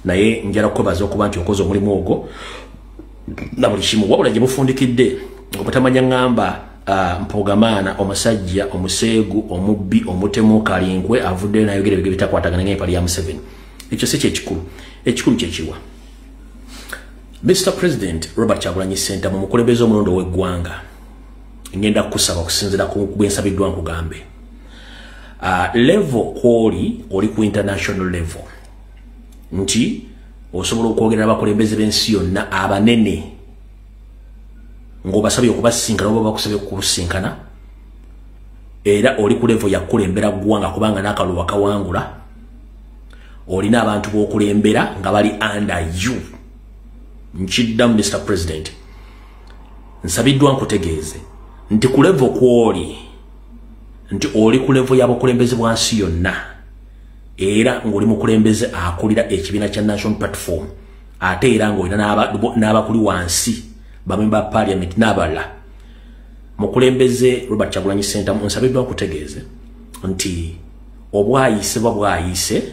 naye njala kwebaza okuba nti okoze omulimu ogwo na buli kimu wabula gye mufundikidde obutamanya ngamba mpogamaana omusajja omuseegu omubbi omutemu kalinkwe avuddeyo nayogera ebigere bitakwatagana ng'empali ya Museveni. Ekyo si kyekikulu. Ekikulu kyekiwa Mr. President Robert Kyagulanyi Ssentamu mu mukulembeze omulondo w'eggwanga ngenda kusaba okusinziira ku bwensabiddwa nkugambe level kwoli oli ku international level nti osobola okwogera abakulembeze b'ensi yonna abanene ng'obasabye okubasinkana oba bakusabye okusinkana era oli ku level yakulembera ggwanga kubanga n'akalulu wakawangula olina abantu b'okulembera nga bali under you. Nchiddamu Mr. President nsabiddwa nkutegeeze nti ku level kwoli nti oli ku level y'abakulembeze bwansi yonna era ng'oli mukulembeze akulira ekibiina kya National Platform ate era ng'olina n'abakuli wansi bamemba ba parliament n'abalala. Mukulembeze Robert Kyagulanyi Ssentamu nsabiddwa nkutegeeze nti obwayise bwayise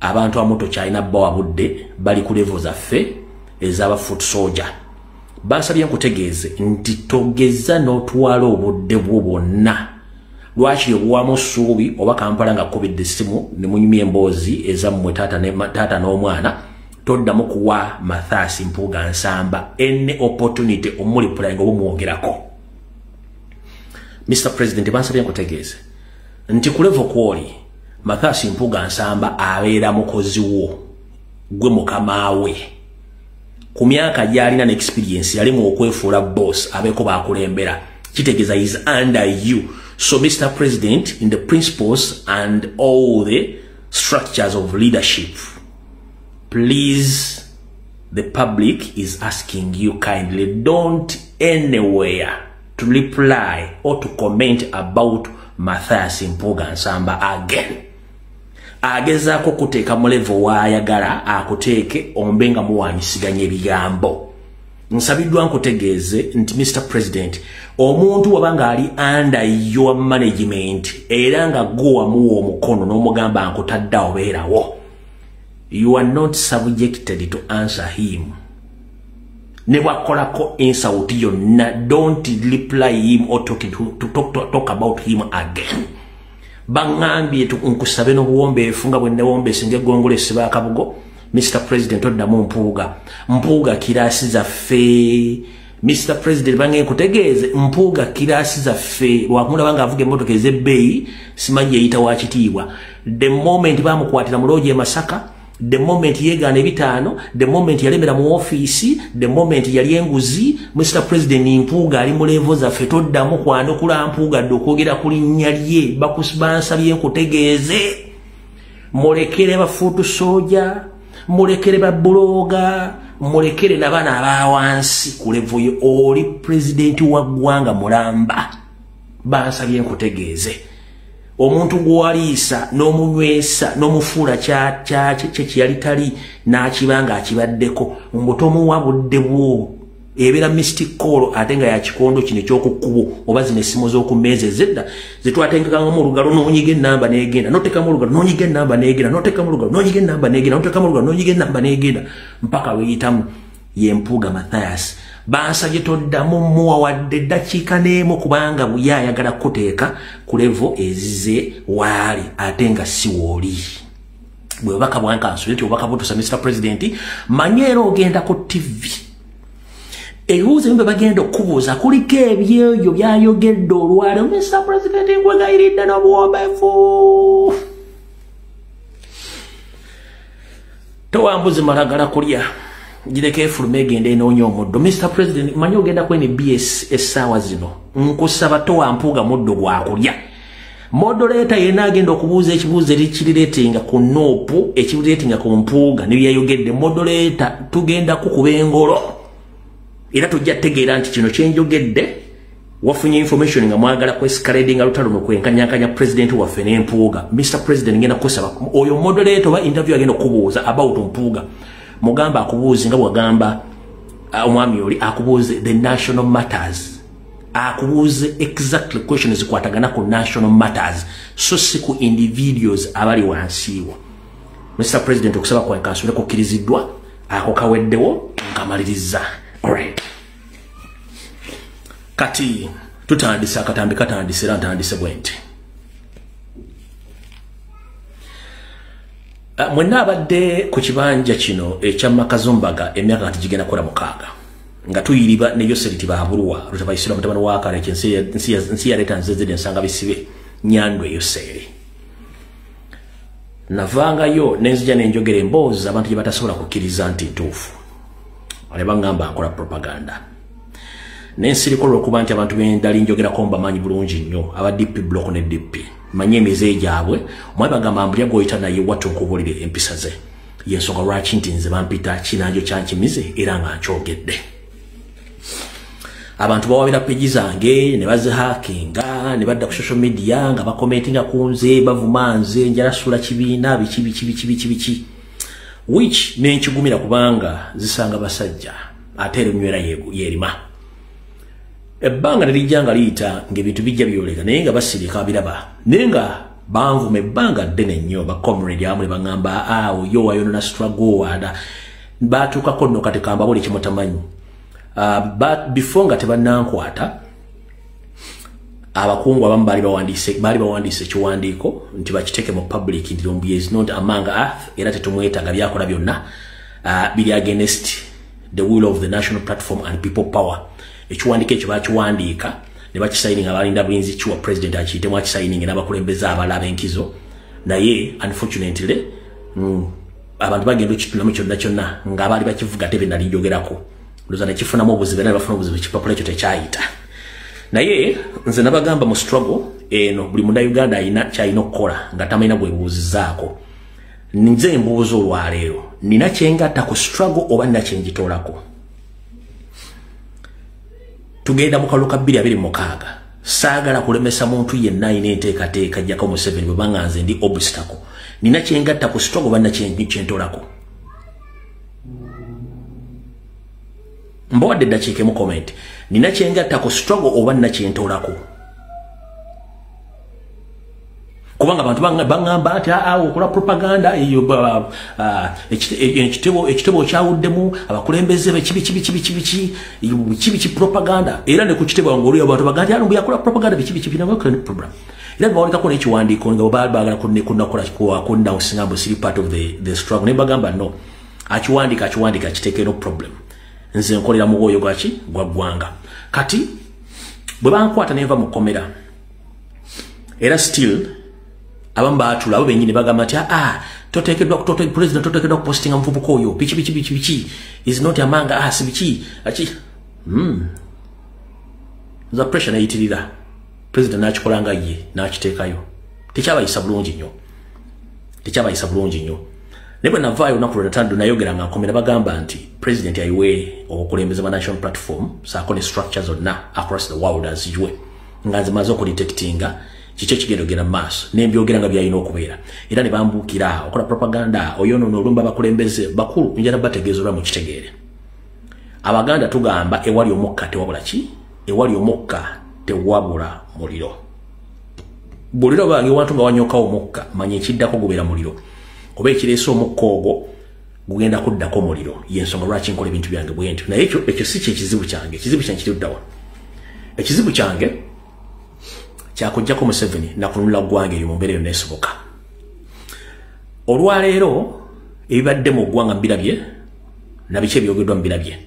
abantu amuto kyalina bbawa budde bali ku level zaffe ezaba foot soldier. Basabye nkutegeeze nti togeza n'otwala obudde bwo bwonna lwaki obwamu ssuubi oba Kampala nga COVID essimu ne munyumya emboozi ezammwe taata n'omwana toddamu kuwa Mathias Mpuuga Nsamba enne opportunity omulipula nga obumwogerako. Mr. President bansabye nkutegeeze nti ku level kwoli Mathias Mpuuga Nsamba abeera mukozi wo gwe mukamaawe ku myaka gy'alina n'experience yali mu okwefuula boss abeeko bakulembera kitegeeza is under you. So Mr. President, in the principles and all the structures of leadership, please, the public is asking you kindly, don't anywhere to reply or to comment about Mathias Mpuuga Nsamba again. Agezaako kuteeka mu level waayagala akuteeke ombenga muwanyisiganya ebigambo. Nsabiddwa nkutegeeze nti Mr. President omuntu wabanga ali under your management era nga gwe wamuwa omukono n'omugamba nkutadda obeerawo, you are not subjected to answer him. Ne bwakolako insult yonna, don't reply him or talk about him again. Bangambye nkusabe n'obuwombeefu nga bwe newombeese ng'eggongolo esiba akabugo. Mr. President oddamu Mpuuga kiraasi zaffe. Mr. President bange nkutegeeze Mpuuga kiraasi zaffe lwakumulaba nga avuga emmotoka ez'ebbeeyi simanyi yeyita wa kitiibwa. The moment bamukwatira mu loogi e Masaka, the moment yeegaana ebitaano, the moment yalemera mu ofiisi, the moment yali enguzi, Mr. President Mpuuga ali mu levo zaffe toddamu kwanukula Mpuuga dde okwogera ku linnya lye. Bansabye nkutegeeze mulekere bafuutu soja, mulekere babuloga, mulekere n'abaana abawansi ku levo yo. Oli president wa ggwanga mulamba. Bansabye nkutegeeze omuntu gwaliisa n'omunywesa n'omufuula kyali tali n'akibanga akibaddeko mbutomuwa budde bwo ebeera mystic call ate nga yakikondo kino ekyokukkubo oba zino essimu z'okumeeza ezedda zetwateekekamu olugalo n'onyiga ennamba n'egenda n'otekamu olugalo n'onyiga ennamba n'egenda n'otekamu olugalo n'onyiga ennamba n'egenda n'otekamu olugalo n'onyiga ennamba n'egenda mpaka weeyitamu ye Mpuuga Mathias. Bansabye toddamu muwa wadde eddakiika n'emu kubanga buye ayagala kuteeka ku levo ezize waali ate nga si wooli. Bwe bubaka bwankansule nti obubaka butuusa Mr. President manye era ogenda ku TV ebibuuzo ebyo bagenda okubuuza kuliko ebyeyo byayogedde olwaleero. Mr. President nkwegayiridde n'obuwombeefu towambuzi malagala kulya gireke efuluma egenda enoonya omuddo. Mr. President manyi ogenda ku NBS essaawa zino nkusaba towa Mpuuga muddo gwakulya. Moderator yenna agenda okubuuza ekibuuzo ekirireetinga ku Noopu ekirireetinga ku Mpuuga ne byayogedde moderator tugenda kukuba engolo era tujja tegeera nti kino kyenjogedde wafunye information nga mwagala kwesikaledinga lutalo nokwenkanyankanya president waffe ne Mpuuga. Mr. President ngenda kusaba oyo moderator wa interview agenda okubuuza about Mpuuga mugamba akubuuze nga bwagamba omwami oli akubuuze the national matters, akubuuze exactly questions zikwatagana ku national matters so si ku individuals abali wansiiwa. Mr. President okusaba kwa kansule kukirizidwa ako kaweddewo ngamaliriza. Alright. Kati tutandisa akatambi katandise era ntandise bwente. Mwenna abadde ku kibanja kino ekya Makazombaga emyaka kati gigenda kola 6 nga tuyiriba ne Yoseliti bahabulwa rutabayisira mutabano wa kale nsi ya leta nzeze ensanga bisibe Nyandwe Yoseri. Navanga yo nenzija nenjogera emboozi abantu gye batasobola kukkiriza nti ntuufu. Wale bangamba akola propaganda. Nensirikolo okuba nti abantu bendali njogerako mbamanyi bulungi nnyo aba DP block ne DP. Manye emize gyabwe mwabe bagamba mbulya goyita naye watu nkubulire empisa ze. Yensonga lwaki nti nze bampita kinanjo kyankimize era nga nkyogedde. Abantu bawabira page zange ne bazihackinga ne badda ku social media nga bakomentinga kunze bavumanze njala sula kibiina bichi which nenkigumira kubanga zisanga basajja atere nywera yerima. Ebbanga lirijanga liyita ng'ebintu bijja byoleka naye nga basirika biraba nenga banvume ebbanga ddene nnyo ba comrade amule bangamba awo yo wayonona struggle wada batukako nno kati kamba buli kimutamanyi. But before nga tebanankwata abakungu abamu bali bawandise kiwandiiko nti bakiteke mu public nti Lumbuye is not among us era tetumwetaaga byakola byonna bili against the will of the national platform and people power. Ekiwandiiko ekyo bakiwandiika ne bakisigning abalinda bwinzi kiwa president akiyitemu akisigning n'abakulembeze abalaba enkizo naye unfortunately abantu bagenda okitulamu kyonna ng'abaali bakivuga tebe nali njogerako ndoza nekifunamu obuzibu naye bafuna obuzibu ekipapula ekyo tekyayita naye nze nabagamba mu struggle eno buli munda Uganda ayina kyayina okukola nga tamayina bwebuuzizaako. Nze embuuzo olwaleero nina kyengatta ku struggle oba nina kyenjitoolako. Tugenda mu kaluka 2026 saagala kulemesa muntu yenna ayina enteekateeka jjako mu 7 bwe banga nze ndi obstacle. Nina kyengatta ku struggle oba nina kyentoolako. Mbawadde eddakiika mu comment. Nina kyengatta ku struggle oba nina kyentolako. Kubanga abantu bangamba ati okola propaganda eyo ekitebo kyawuddemu abakulembeze be kibi propaganda era ne ku kitebo ng'oli abantu baganda alumbu yakola propaganda bichi na program. Era bawalikako n'ekiwandiiko nga baagala kunnakola singambo siri part of the struggle ne bagamba no akiwandika kiteke no problem. Nze nkolera mu bwoyo gwa ggwanga. Kati bwe bankwata neva mu komera era still abamba atula abo benyini bagamba ati totekedwa president totekedwa posting mvubuko oyo bichi is not among us bichi za pressure nayitirira president nakikolanga ye nakiteekayo tekyabayisa bulungi nnyo. Nebo navaayo nakulo natando nayogera nga nkomera bagamba nti president ayiwe okukulembeza national platform saako ne structures zonna across the world as iwe nganze mazo ko detectinga kiche kigendo gena mass nembyogera nga byayina okubeera era ne bambukira okola propaganda oyono n'olumba bakulembeze bakulu njana bategeezolwa mu kitegeere. Abaganda tugamba ewali omukka tewabula muliro. Buliro bange wantu nga wanyoka omukka manye kiddako gubera muliro. Oba ekireese omukka ogwo gugenda kuddako muliro yensonga lwaki nkola ebintu byange bwentyo naye ekyo si kyekizibu kyange. Ekizibu kyange kiruddawa. Ekizibu kyange kyakujjako Museveni nakununula ggwanga eyo mu mbeera yonna esoboka. Olwaleero ebibadde mu ggwanga mbirabye na biki ebyogeddwa mbirabye.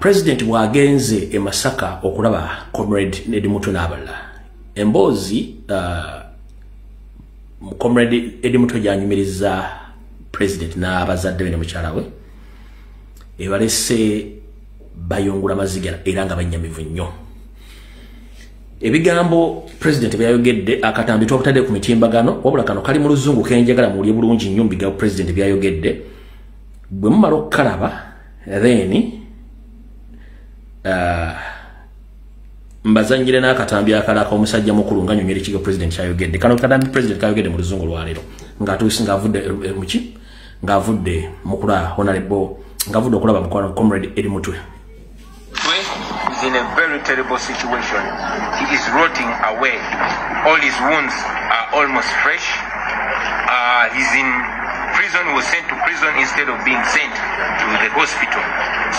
President bw'agenze e Masaka okulaba comrade Eddie Mutu n'abalala emboozi comrade Eddie Mutu gyanyumiriza president n'abazadde be ne mukyala we ebalese bayongula maziga era nga banyamivu nnyo. Ebigambo president byayogedde akatambi twakutadde ku mitimbagano wabula kano kali mu luzungu kenjagala muulye bulungi nnyo bigambo president byayogedde bwe mumala okukalaba then mbazanyire n'akatambi akalaka omusajja mukulu nga nyonyere kigo president kyayogedde kano katambi president kayogedde mu luzungu lwaleero ng'atuusi ng'avudde muki ng'avudde mukula honorable ng'avudde okulaba mukwano comrade Eddie Mutu. In a very terrible situation. He is rotting away. All his wounds are almost fresh. He's in prison, was sent to prison instead of being sent to the hospital.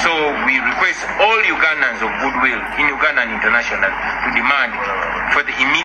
So we request all Ugandans of goodwill in Uganda and international to demand for the immediate